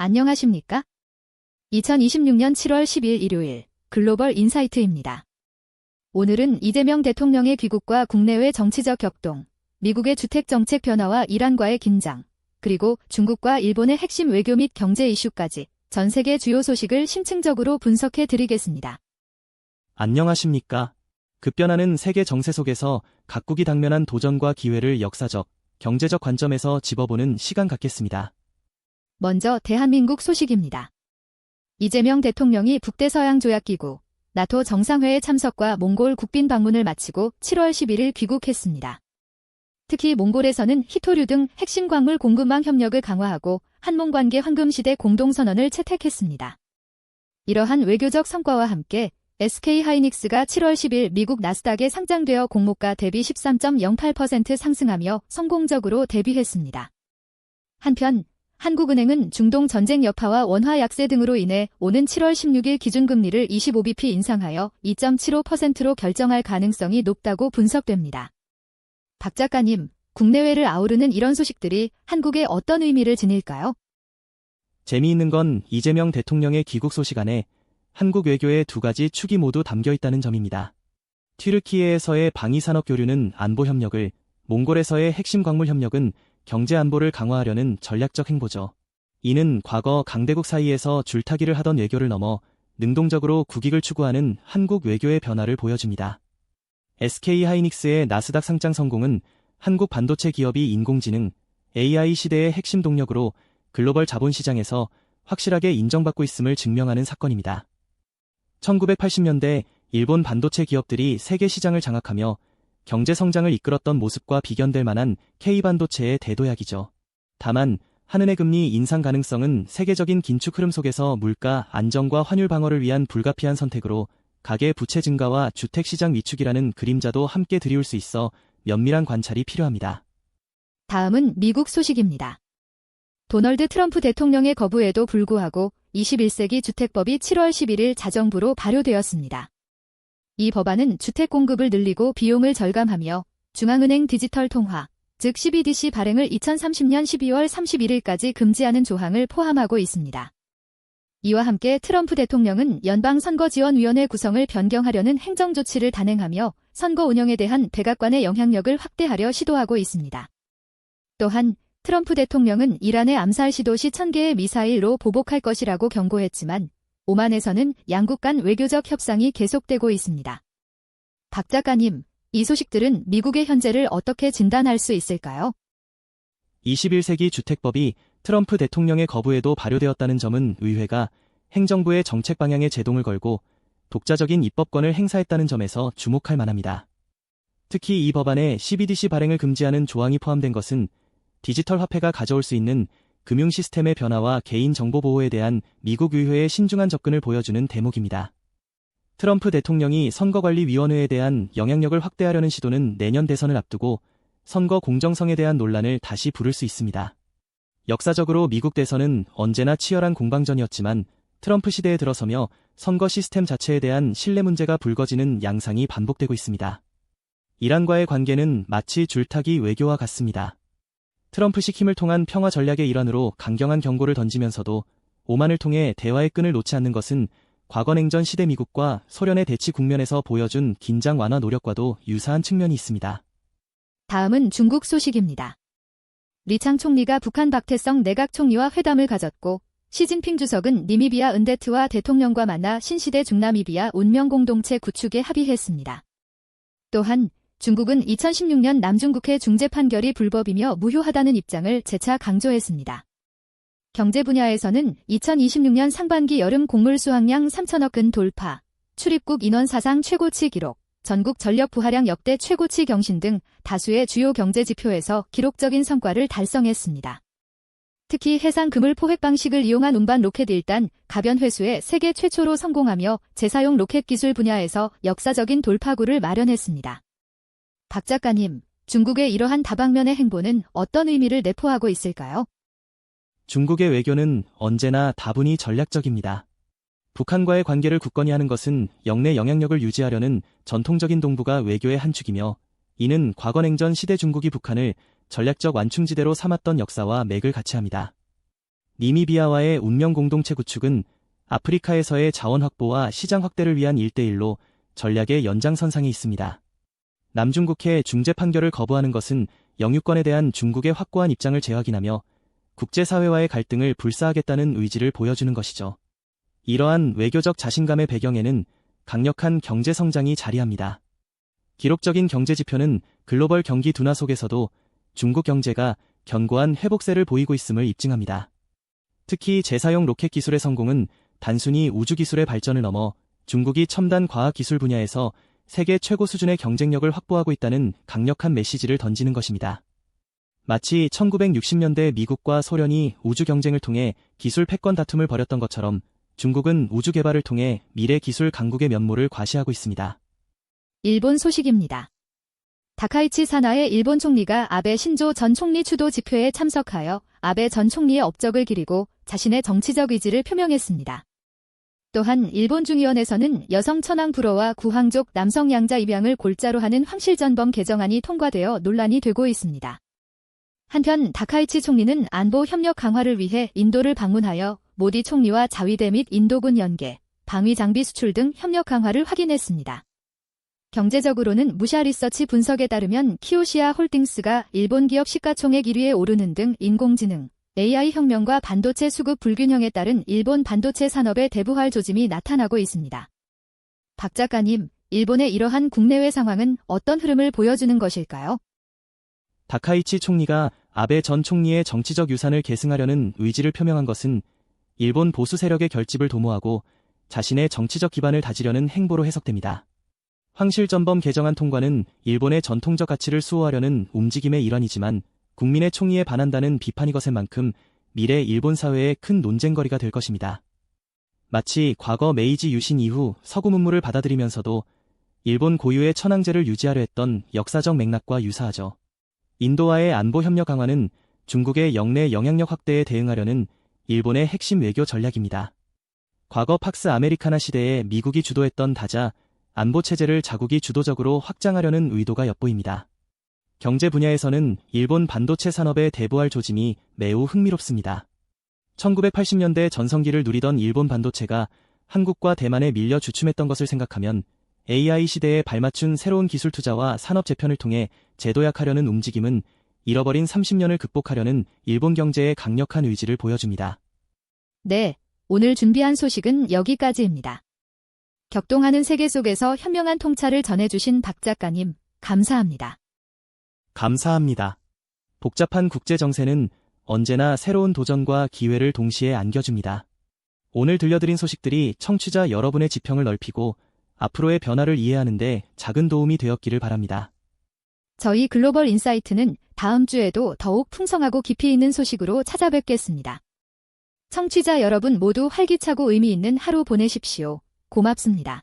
안녕하십니까? 2026년 7월 10일 일요일 글로벌 인사이트입니다. 오늘은 이재명 대통령의 귀국과 국내외 정치적 격동, 미국의 주택정책 변화와 이란과의 긴장, 그리고 중국과 일본의 핵심 외교 및 경제 이슈까지 전 세계 주요 소식을 심층적으로 분석해 드리겠습니다. 안녕하십니까? 급변하는 세계 정세 속에서 각국이 당면한 도전과 기회를 역사적, 경제적 관점에서 짚어보는 시간 갖겠습니다. 먼저 대한민국 소식입니다. 이재명 대통령이 북대서양조약기구, 나토 정상회의 참석과 몽골 국빈 방문을 마치고 7월 11일 귀국했습니다. 특히 몽골에서는 희토류 등 핵심 광물 공급망 협력을 강화하고 한몽관계 황금시대 공동선언을 채택했습니다. 이러한 외교적 성과와 함께 SK하이닉스가 7월 10일 미국 나스닥에 상장되어 공모가 대비 13.08% 상승하며 성공적으로 데뷔했습니다. 한편 한국은행은 중동 전쟁 여파와 원화 약세 등으로 인해 오는 7월 16일 기준금리를 25bp 인상하여 2.75%로 결정할 가능성이 높다고 분석됩니다. 박 작가님, 국내외를 아우르는 이런 소식들이 한국에 어떤 의미를 지닐까요? 재미있는 건 이재명 대통령의 귀국 소식 안에 한국 외교의 두 가지 축이 모두 담겨 있다는 점입니다. 튀르키예에서의 방위산업 교류는 안보 협력을, 몽골에서의 핵심 광물 협력은 경제 안보를 강화하려는 전략적 행보죠. 이는 과거 강대국 사이에서 줄타기를 하던 외교를 넘어 능동적으로 국익을 추구하는 한국 외교의 변화를 보여줍니다. SK하이닉스의 나스닥 상장 성공은 한국 반도체 기업이 인공지능, AI 시대의 핵심 동력으로 글로벌 자본시장에서 확실하게 인정받고 있음을 증명하는 사건입니다. 1980년대 일본 반도체 기업들이 세계 시장을 장악하며 경제 성장을 이끌었던 모습과 비견될 만한 K반도체의 대도약이죠. 다만 한은의 금리 인상 가능성은 세계적인 긴축 흐름 속에서 물가 안정과 환율 방어를 위한 불가피한 선택으로 가계 부채 증가와 주택시장 위축이라는 그림자도 함께 드리울 수 있어 면밀한 관찰이 필요합니다. 다음은 미국 소식입니다. 도널드 트럼프 대통령의 거부에도 불구하고 21세기 주택법이 7월 11일 자정부로 발효되었습니다. 이 법안은 주택 공급을 늘리고 비용을 절감하며 중앙은행 디지털 통화, 즉 CBDC 발행을 2030년 12월 31일까지 금지하는 조항을 포함하고 있습니다. 이와 함께 트럼프 대통령은 연방선거지원위원회 구성을 변경하려는 행정조치를 단행하며 선거 운영에 대한 백악관의 영향력을 확대하려 시도하고 있습니다. 또한 트럼프 대통령은 이란의 암살 시도 시 1000개의 미사일로 보복할 것이라고 경고했지만 오만에서는 양국 간 외교적 협상이 계속되고 있습니다. 박 작가님, 이 소식들은 미국의 현재를 어떻게 진단할 수 있을까요? 21세기 주택법이 트럼프 대통령의 거부에도 발효되었다는 점은 의회가 행정부의 정책 방향에 제동을 걸고 독자적인 입법권을 행사했다는 점에서 주목할 만합니다. 특히 이 법안에 CBDC 발행을 금지하는 조항이 포함된 것은 디지털 화폐가 가져올 수 있는 금융 시스템의 변화와 개인 정보 보호에 대한 미국 의회의 신중한 접근을 보여주는 대목입니다. 트럼프 대통령이 선거관리위원회에 대한 영향력을 확대하려는 시도는 내년 대선을 앞두고 선거 공정성에 대한 논란을 다시 부를 수 있습니다. 역사적으로 미국 대선은 언제나 치열한 공방전이었지만 트럼프 시대에 들어서며 선거 시스템 자체에 대한 신뢰 문제가 불거지는 양상이 반복되고 있습니다. 이란과의 관계는 마치 줄타기 외교와 같습니다. 트럼프식 힘을 통한 평화 전략의 일환으로 강경한 경고를 던지면서도 오만을 통해 대화의 끈을 놓지 않는 것은 과거 냉전 시대 미국과 소련의 대치 국면에서 보여준 긴장 완화 노력과도 유사한 측면이 있습니다. 다음은 중국 소식입니다. 리창 총리가 북한 박태성 내각 총리와 회담을 가졌고 시진핑 주석은 니미비아 은데트와 대통령과 만나 신시대 중나미비아 운명공동체 구축에 합의했습니다. 또한 중국은 2016년 남중국해 중재 판결이 불법이며 무효하다는 입장을 재차 강조했습니다. 경제 분야에서는 2026년 상반기 여름 곡물 수확량 3천억 근 돌파, 출입국 인원 사상 최고치 기록, 전국 전력 부하량 역대 최고치 경신 등 다수의 주요 경제 지표에서 기록적인 성과를 달성했습니다. 특히 해상 그물 포획 방식을 이용한 운반 로켓 1단 가변 회수에 세계 최초로 성공하며 재사용 로켓 기술 분야에서 역사적인 돌파구를 마련했습니다. 박 작가님, 중국의 이러한 다방면의 행보는 어떤 의미를 내포하고 있을까요? 중국의 외교는 언제나 다분히 전략적입니다. 북한과의 관계를 굳건히 하는 것은 영내 영향력을 유지하려는 전통적인 동북아 외교의 한 축이며 이는 과거 냉전 시대 중국이 북한을 전략적 완충지대로 삼았던 역사와 맥을 같이 합니다. 니미비아와의 운명 공동체 구축은 아프리카에서의 자원 확보와 시장 확대를 위한 1대1로 전략의 연장선상에 있습니다. 남중국해 중재 판결을 거부하는 것은 영유권에 대한 중국의 확고한 입장을 재확인하며 국제사회와의 갈등을 불사하겠다는 의지를 보여주는 것이죠. 이러한 외교적 자신감의 배경에는 강력한 경제 성장이 자리합니다. 기록적인 경제 지표는 글로벌 경기 둔화 속에서도 중국 경제가 견고한 회복세를 보이고 있음을 입증합니다. 특히 재사용 로켓 기술의 성공은 단순히 우주 기술의 발전을 넘어 중국이 첨단 과학 기술 분야에서 세계 최고 수준의 경쟁력을 확보하고 있다는 강력한 메시지를 던지는 것입니다. 마치 1960년대 미국과 소련이 우주 경쟁을 통해 기술 패권 다툼을 벌였던 것처럼 중국은 우주 개발을 통해 미래 기술 강국의 면모를 과시하고 있습니다. 일본 소식입니다. 다카이치 사나의 일본 총리가 아베 신조 전 총리 추도 집회에 참석하여 아베 전 총리의 업적을 기리고 자신의 정치적 의지를 표명했습니다. 또한 일본 중의원에서는 여성 천황 불허와 구황족 남성 양자 입양을 골자로 하는 황실전범 개정안이 통과되어 논란이 되고 있습니다. 한편 다카이치 총리는 안보 협력 강화를 위해 인도를 방문하여 모디 총리와 자위대 및 인도군 연계, 방위 장비 수출 등 협력 강화를 확인했습니다. 경제적으로는 무샤 리서치 분석에 따르면 키오시아 홀딩스가 일본 기업 시가총액 1위에 오르는 등 인공지능, AI 혁명과 반도체 수급 불균형에 따른 일본 반도체 산업의 대부활 조짐이 나타나고 있습니다. 박 작가님, 일본의 이러한 국내외 상황은 어떤 흐름을 보여주는 것일까요? 다카이치 총리가 아베 전 총리의 정치적 유산을 계승하려는 의지를 표명한 것은 일본 보수 세력의 결집을 도모하고 자신의 정치적 기반을 다지려는 행보로 해석됩니다. 황실전범 개정안 통과는 일본의 전통적 가치를 수호하려는 움직임의 일환이지만 국민의 총의에 반한다는 비판이 거센 만큼 미래 일본 사회의 큰 논쟁거리가 될 것입니다. 마치 과거 메이지 유신 이후 서구 문물을 받아들이면서도 일본 고유의 천황제를 유지하려 했던 역사적 맥락과 유사하죠. 인도와의 안보 협력 강화는 중국의 영내 영향력 확대에 대응하려는 일본의 핵심 외교 전략입니다. 과거 팍스 아메리카나 시대에 미국이 주도했던 다자 안보 체제를 자국이 주도적으로 확장하려는 의도가 엿보입니다. 경제 분야에서는 일본 반도체 산업의 대부활 조짐이 매우 흥미롭습니다. 1980년대 전성기를 누리던 일본 반도체가 한국과 대만에 밀려 주춤했던 것을 생각하면 AI 시대에 발맞춘 새로운 기술 투자와 산업 재편을 통해 재도약하려는 움직임은 잃어버린 30년을 극복하려는 일본 경제의 강력한 의지를 보여줍니다. 네, 오늘 준비한 소식은 여기까지입니다. 격동하는 세계 속에서 현명한 통찰을 전해주신 박 작가님, 감사합니다. 감사합니다. 복잡한 국제 정세는 언제나 새로운 도전과 기회를 동시에 안겨줍니다. 오늘 들려드린 소식들이 청취자 여러분의 지평을 넓히고 앞으로의 변화를 이해하는 데 작은 도움이 되었기를 바랍니다. 저희 글로벌 인사이트는 다음 주에도 더욱 풍성하고 깊이 있는 소식으로 찾아뵙겠습니다. 청취자 여러분 모두 활기차고 의미 있는 하루 보내십시오. 고맙습니다.